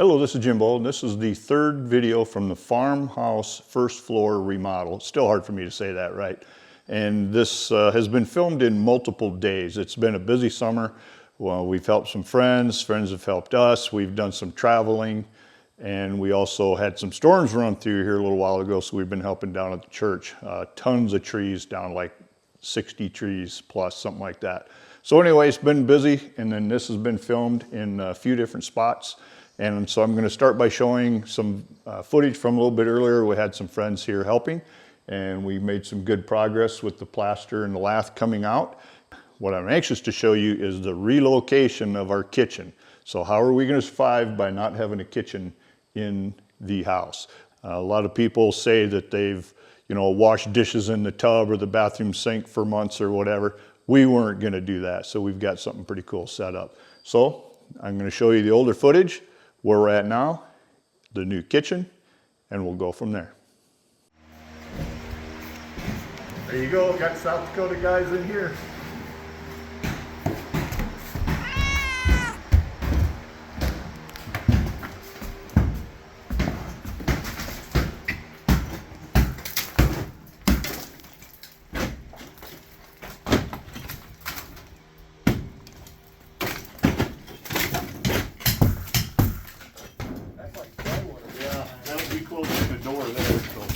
Hello, this is Jimbo, and this is the third video from the farmhouse first floor remodel. It's still hard for me to say that right. And this has been filmed in multiple days. It's been a busy summer. Well, we've helped some friends have helped us. We've done some traveling, and we also had some storms run through here a little while ago, so we've been helping down at the church. Tons of trees down, like 60 trees plus, something like that. So anyway, it's been busy, and then this has been filmed in a few different spots. And so I'm going to start by showing some footage from a little bit earlier. We had some friends here helping, and we made some good progress with the plaster and the lath coming out. What I'm anxious to show you is the relocation of our kitchen. So how are we going to survive by not having a kitchen in the house? A lot of people say that they've, washed dishes in the tub or the bathroom sink for months or whatever. We weren't going to do that, so we've got something pretty cool set up. So I'm going to show you the older footage, where we're at now, the new kitchen, and we'll go from there. There you go, got South Dakota guys in here. Closing the door there, so.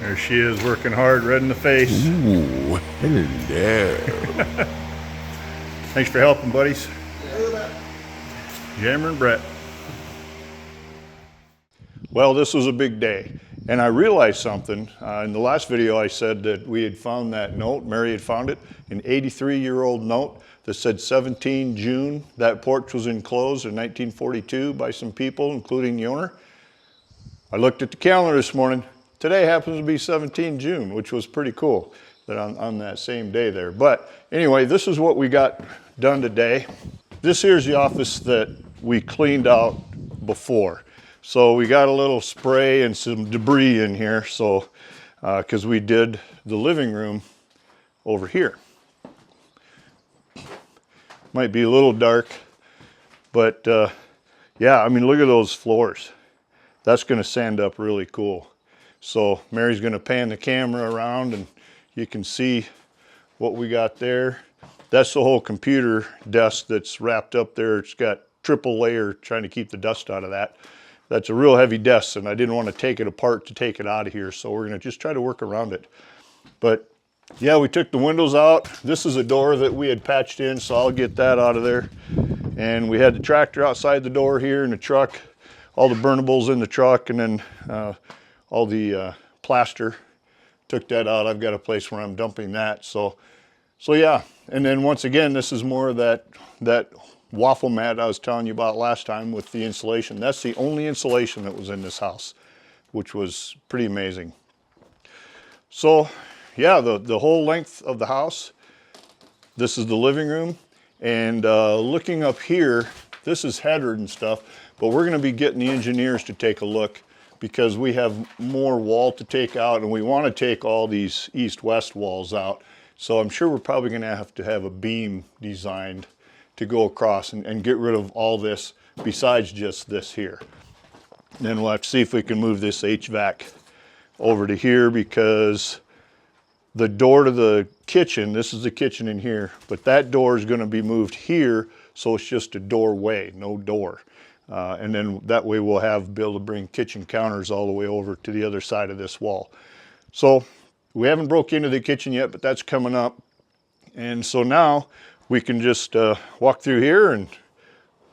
There she is, working hard, red in the face. Ooh, hello. Thanks for helping, buddies. Jammer and Brett. Well, this was a big day, and I realized something. In the last video, I said that we had found that note. Mary had found it, an 83-year-old note that said 17 June. That porch was enclosed in 1942 by some people, including the owner. I looked at the calendar this morning. Today happens to be 17 June, which was pretty cool that on that same day there. But anyway, this is what we got done today. This here's the office that we cleaned out before. So we got a little spray and some debris in here. So, because we did the living room over here. Might be a little dark, but yeah, I mean, look at those floors. That's gonna sand up really cool. So Mary's going to pan the camera around and you can see what we got there. That's the whole computer desk that's wrapped up there. It's got triple layer trying to keep the dust out of that. That's a real heavy desk, and I didn't want to take it apart to take it out of here, so we're going to just try to work around it. But yeah, we took the windows out. This is a door that we had patched in, so I'll get that out of there. And we had the tractor outside the door here and the truck, all the burnables in the truck, and then all the plaster, took that out. I've got a place where I'm dumping that. So yeah, and then once again, this is more of that waffle mat I was telling you about last time with the insulation. That's the only insulation that was in this house, which was pretty amazing. So yeah, the whole length of the house, this is the living room, and looking up here, this is headered and stuff, but we're gonna be getting the engineers to take a look, because we have more wall to take out, and we want to take all these east-west walls out. So I'm sure we're probably going to have a beam designed to go across and get rid of all this besides just this here. And then we'll have to see if we can move this HVAC over to here, because the door to the kitchen, this is the kitchen in here, but that door is going to be moved here, so it's just a doorway, no door. And then that way we'll be able to bring kitchen counters all the way over to the other side of this wall. So we haven't broke into the kitchen yet, but that's coming up. And so now we can just walk through here and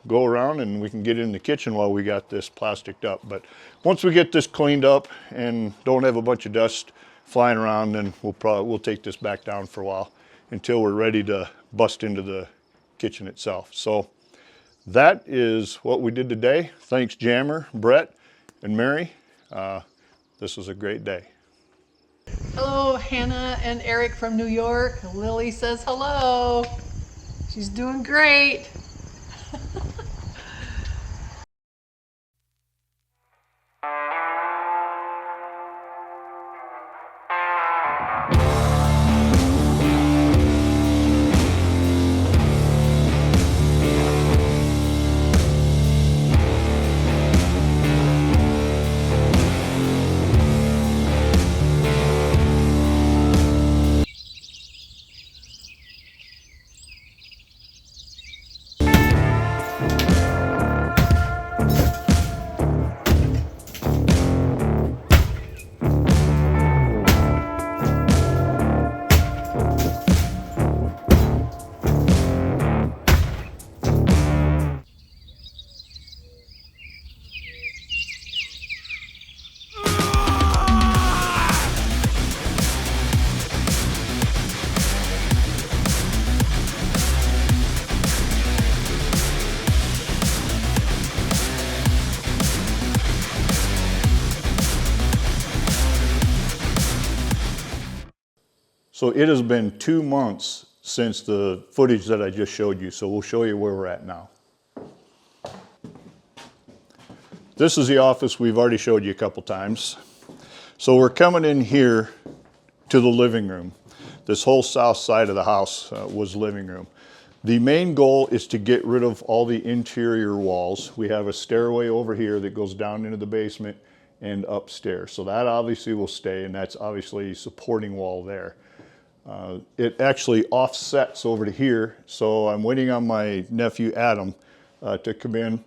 go around, and we can get in the kitchen while we got this plasticed up. But once we get this cleaned up and don't have a bunch of dust flying around, then we'll take this back down for a while until we're ready to bust into the kitchen itself. So that is what we did today. Thanks, Jammer, Brett, and Mary. This was a great day. Hello, Hannah and Eric from New York. Lily says hello. She's doing great. So it has been 2 months since the footage that I just showed you, so we'll show you where we're at now. This is the office we've already showed you a couple times. So we're coming in here to the living room. This whole south side of the house was living room. The main goal is to get rid of all the interior walls. We have a stairway over here that goes down into the basement and upstairs. So that obviously will stay, and that's obviously a supporting wall there. It actually offsets over to here, so I'm waiting on my nephew Adam to come in,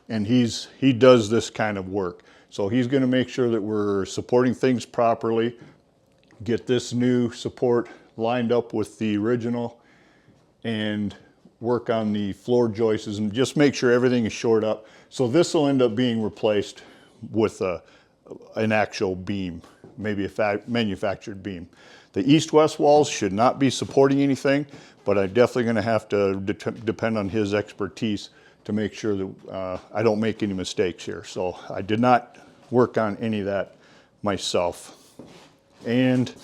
and he does this kind of work. So he's going to make sure that we're supporting things properly, get this new support lined up with the original, and work on the floor joists and just make sure everything is shored up. So this will end up being replaced with an actual beam, maybe a manufactured beam. The east-west walls should not be supporting anything, but I'm definitely going to have to depend on his expertise to make sure that I don't make any mistakes here. So I did not work on any of that myself. And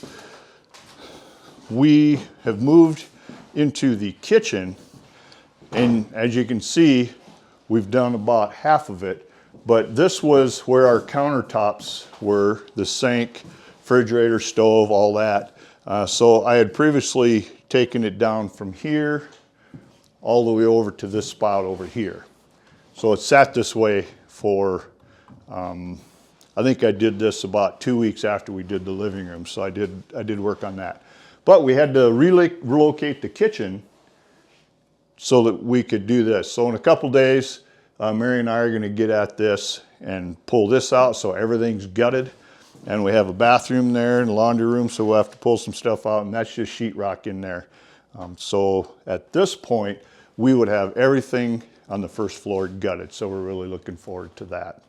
we have moved into the kitchen, and as you can see, we've done about half of it, but this was where our countertops were, the sink, refrigerator, stove, all that. So I had previously taken it down from here all the way over to this spot over here. So it sat this way for, I think I did this about 2 weeks after we did the living room. So I did work on that. But we had to relocate the kitchen so that we could do this. So in a couple days, Mary and I are gonna get at this and pull this out so everything's gutted. And we have a bathroom there and a laundry room, so we'll have to pull some stuff out, and that's just sheetrock in there. So at this point, we would have everything on the first floor gutted, so we're really looking forward to that.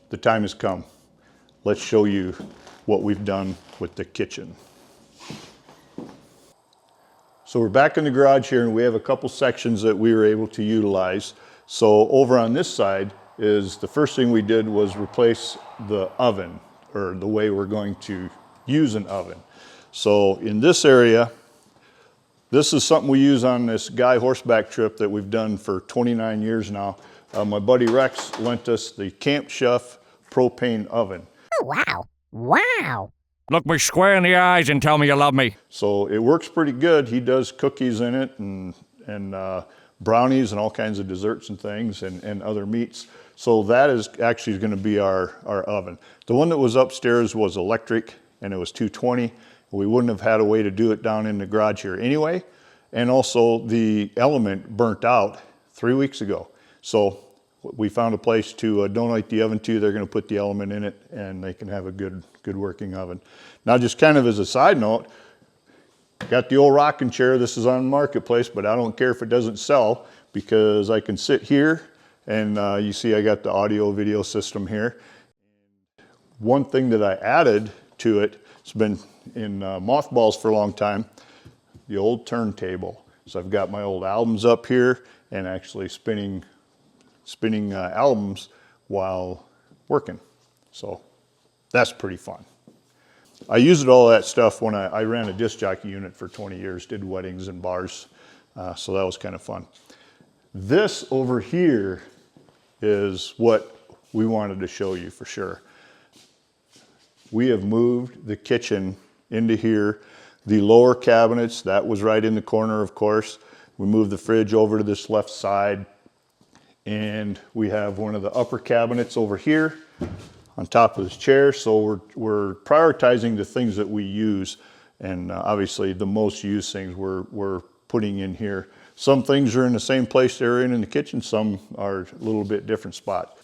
The time has come. Let's show you what we've done with the kitchen. So we're back in the garage here, and we have a couple sections that we were able to utilize. So over on this side is the first thing we did was replace the oven, or the way we're going to use an oven. So in this area, this is something we use on this guy horseback trip that we've done for 29 years now. My buddy Rex lent us the Camp Chef propane oven. Oh, wow. Wow. Look me square in the eyes and tell me you love me. So it works pretty good. He does cookies in it and brownies and all kinds of desserts and things and other meats. So that is actually going to be our oven. The one that was upstairs was electric, and it was 220. We wouldn't have had a way to do it down in the garage here anyway. and also the element burnt out 3 weeks ago. So we found a place to donate the oven to. They're going to put the element in it, and they can have a good working oven. Now, just kind of as a side note, got the old rocking chair. This is on Marketplace, but I don't care if it doesn't sell because I can sit here, and you see I got the audio video system here. One thing that I added to it, it's been in mothballs for a long time, the old turntable. So I've got my old albums up here and actually spinning albums while working. So that's pretty fun. I used all that stuff when I ran a disc jockey unit for 20 years, did weddings and bars. So that was kind of fun. This over here is what we wanted to show you for sure. We have moved the kitchen into here. The lower cabinets, that was right in the corner, of course. We moved the fridge over to this left side. And we have one of the upper cabinets over here on top of this chair. So we're prioritizing the things that we use. And obviously the most used things we're putting in here. Some things are in the same place they're in the kitchen. Some are a little bit different spot.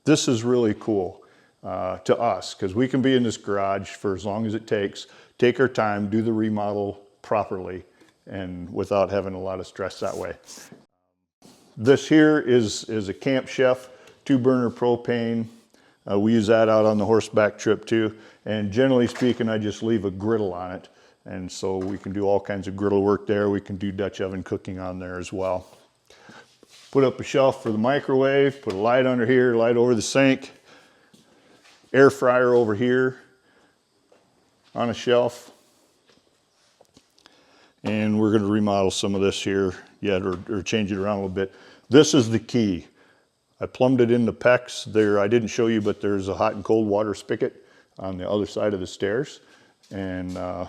This is really cool to us because we can be in this garage for as long as it takes, take our time, do the remodel properly, and without having a lot of stress that way. This here is a Camp Chef 2-burner propane. We use that out on the horseback trip too. And generally speaking, I just leave a griddle on it. And so we can do all kinds of griddle work there. We can do Dutch oven cooking on there as well. Put up a shelf for the microwave, put a light under here, light over the sink. Air fryer over here on a shelf. And we're going to remodel some of this here yet, or change it around a little bit. This is the key. I plumbed it into PEX. There, I didn't show you, but there's a hot and cold water spigot on the other side of the stairs. And I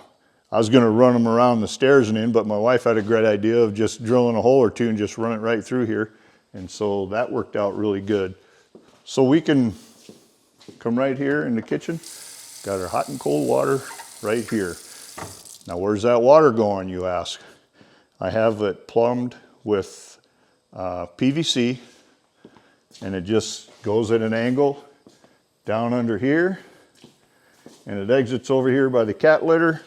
was going to run them around the stairs and in, but my wife had a great idea of just drilling a hole or two and just run it right through here. And so that worked out really good. So we can come right here in the kitchen. Got our hot and cold water right here. Now, where's that water going, you ask? I have it plumbed with PVC, and it just goes at an angle down under here, and it exits over here by the cat litter.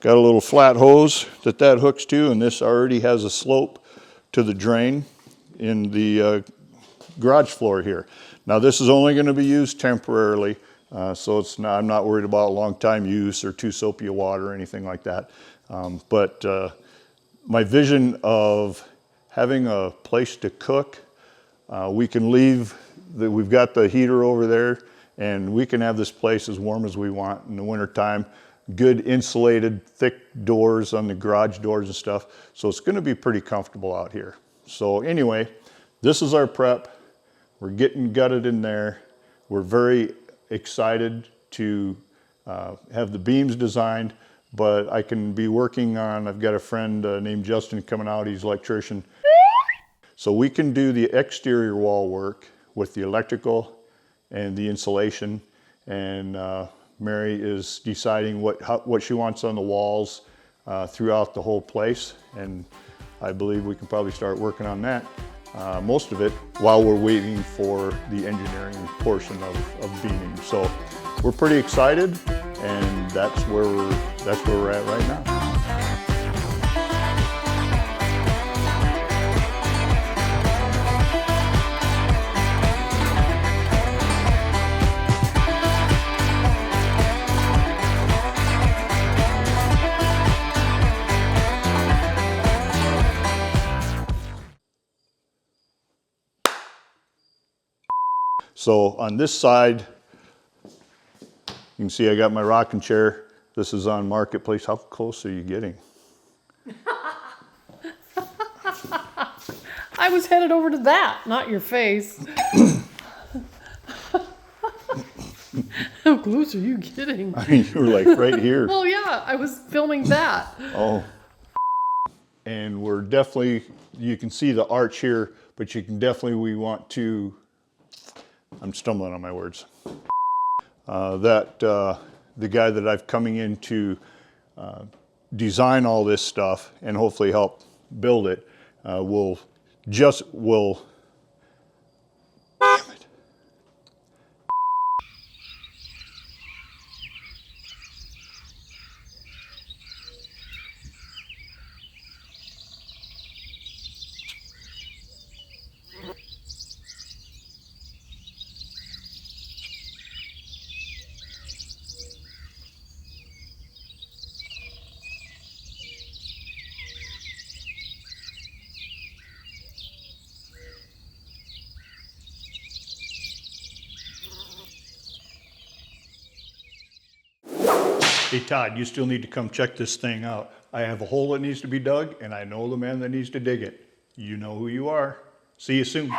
Got a little flat hose that hooks to, and this already has a slope to the drain in the garage floor here. Now, this is only going to be used temporarily. So I'm not worried about long time use or too soapy water or anything like that. But my vision of having a place to cook, we can leave, we've got the heater over there, and we can have this place as warm as we want in the wintertime. Good insulated, thick doors on the garage doors and stuff. So it's going to be pretty comfortable out here. So anyway, this is our prep. We're getting gutted in there. We're very excited to have the beams designed, but I can be working on, I've got a friend named Justin coming out, he's an electrician. So we can do the exterior wall work with the electrical and the insulation, and Mary is deciding what she wants on the walls throughout the whole place, and I believe we can probably start working on that. Most of it while we're waiting for the engineering portion of beaming. So we're pretty excited, and that's where we're at right now. So on this side, you can see I got my rocking chair. This is on Marketplace. How close are you getting? I was headed over to that, not your face. How close are you getting? I mean, you were like right here. Well, yeah, I was filming that. Oh. And we're definitely, you can see the arch here, but you can definitely, we want to, I'm stumbling on my words. The guy that I've coming in to design all this stuff and hopefully help build it, we'll damn it. Hey Todd, you still need to come check this thing out. I have a hole that needs to be dug, and I know the man that needs to dig it. You know who you are. See you soon.